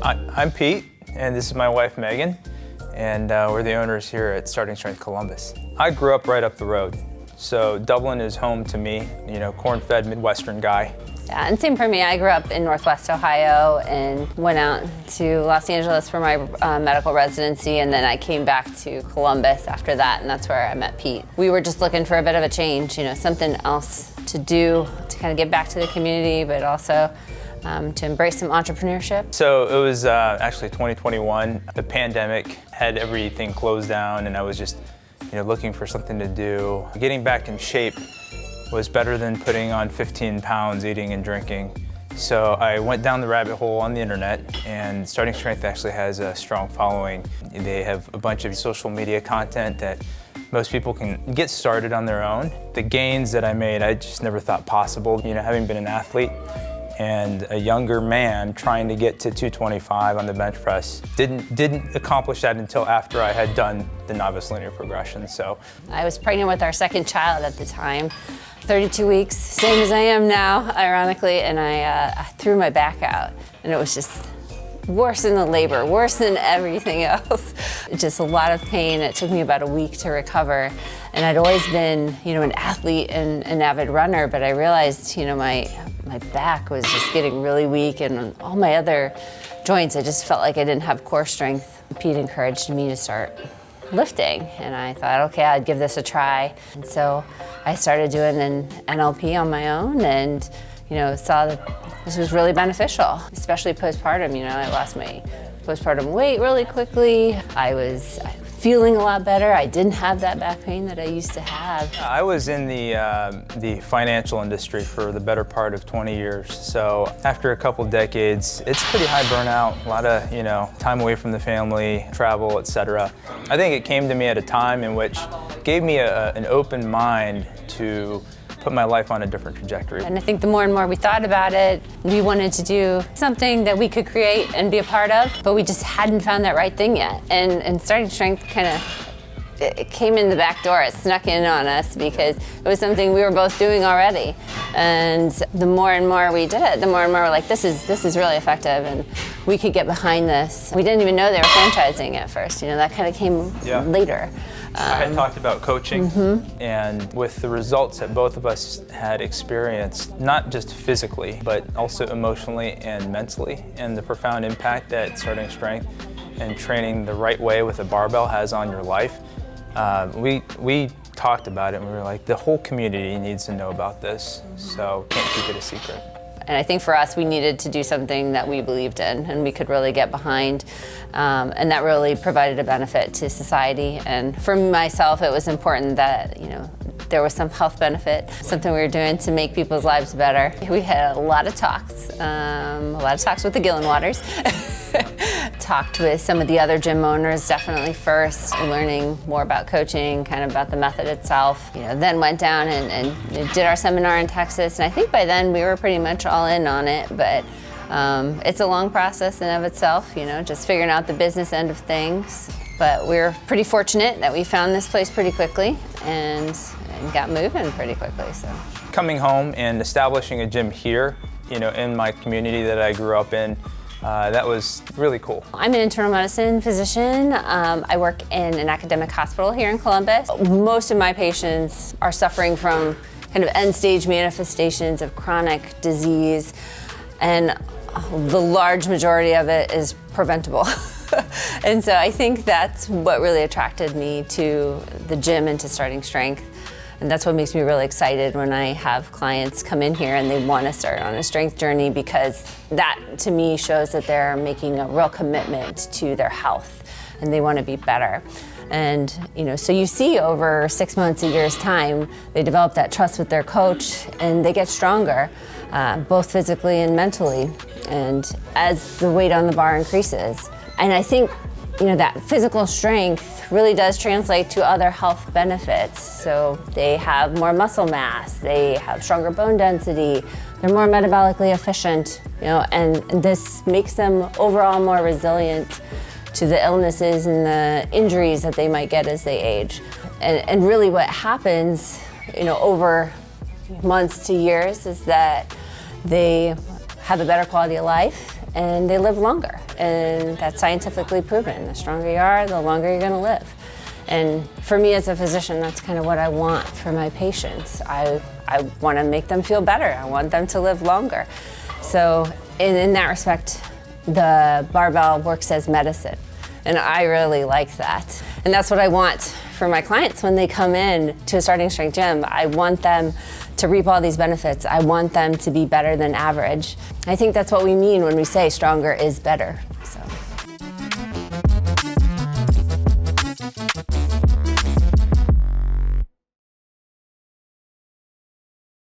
I'm Pete, and this is my wife, Megan, and we're the owners here at Starting Strength Columbus. I grew up right up the road, so Dublin is home to me, corn-fed Midwestern guy. Yeah, and same for me. I grew up in Northwest Ohio and went out to Los Angeles for my medical residency, and then I came back to Columbus after that, and that's where I met Pete. We were just looking for a bit of a change, something else to do to kind of get back to the community, but also to embrace some entrepreneurship. So it was actually 2021. The pandemic had everything closed down, and I was just looking for something to do. Getting back in shape was better than putting on 15 pounds eating and drinking. So I went down the rabbit hole on the internet, and Starting Strength actually has a strong following. They have a bunch of social media content that most people can get started on their own. The gains that I made, I just never thought possible. Having been an athlete and a younger man trying to get to 225 on the bench press, didn't accomplish that until after I had done the novice linear progression. So I was pregnant with our second child at the time, 32 weeks, same as I am now, ironically, and I threw my back out, and it was just worse than the labor, worse than everything else. Just a lot of pain. It took me about a week to recover. And I'd always been, an athlete and an avid runner, but I realized, my back was just getting really weak, and all my other joints, I just felt like I didn't have core strength. Pete encouraged me to start lifting, and I thought, okay, I'd give this a try. And so I started doing an NLP on my own, and saw that this was really beneficial, especially postpartum. I lost my postpartum weight really quickly. I was feeling a lot better. I didn't have that back pain that I used to have. I was in the financial industry for the better part of 20 years. So after a couple decades, it's pretty high burnout, a lot of time away from the family, travel, etc. I think it came to me at a time in which gave me an open mind to put my life on a different trajectory. And I think the more and more we thought about it, we wanted to do something that we could create and be a part of, but we just hadn't found that right thing yet. And Starting Strength it came in the back door, it snuck in on us because it was something we were both doing already. And the more and more we did it, the more and more we're like, this is really effective, and we could get behind this. We didn't even know they were franchising at first, that kind of came later. I had talked about coaching, and with the results that both of us had experienced, not just physically, but also emotionally and mentally, and the profound impact that Starting Strength and training the right way with a barbell has on your life, we talked about it, and we were like, the whole community needs to know about this, so can't keep it a secret. And I think for us, we needed to do something that we believed in and we could really get behind. And that really provided a benefit to society. And for myself, it was important that, there was some health benefit, something we were doing to make people's lives better. We had a lot of talks with the Gillenwaters. Talked with some of the other gym owners, definitely first, learning more about coaching, kind of about the method itself. Then went down and did our seminar in Texas, and I think by then we were pretty much all in on it, but it's a long process in of itself, just figuring out the business end of things. But we were pretty fortunate that we found this place pretty quickly and got moving pretty quickly. So coming home and establishing a gym here, in my community that I grew up in, that was really cool. I'm an internal medicine physician. I work in an academic hospital here in Columbus. Most of my patients are suffering from kind of end-stage manifestations of chronic disease, and the large majority of it is preventable. And so I think that's what really attracted me to the gym and to Starting Strength. And that's what makes me really excited when I have clients come in here and they want to start on a strength journey, because that to me shows that they're making a real commitment to their health and they want to be better. And so you see over 6 months, a year's time, they develop that trust with their coach and they get stronger, both physically and mentally, and as the weight on the bar increases. And I think that physical strength really does translate to other health benefits. So they have more muscle mass, they have stronger bone density, they're more metabolically efficient, and this makes them overall more resilient to the illnesses and the injuries that they might get as they age. And really what happens, over months to years is that they have a better quality of life and they live longer. And that's scientifically proven. The stronger you are, the longer you're going to live. And for me as a physician, that's kind of what I want for my patients. I want to make them feel better. I want them to live longer. So in that respect, the barbell works as medicine. And I really like that. And that's what I want for my clients when they come in to a starting strength gym. I want them to reap all these benefits. I want them to be better than average. I think that's what we mean when we say stronger is better. So.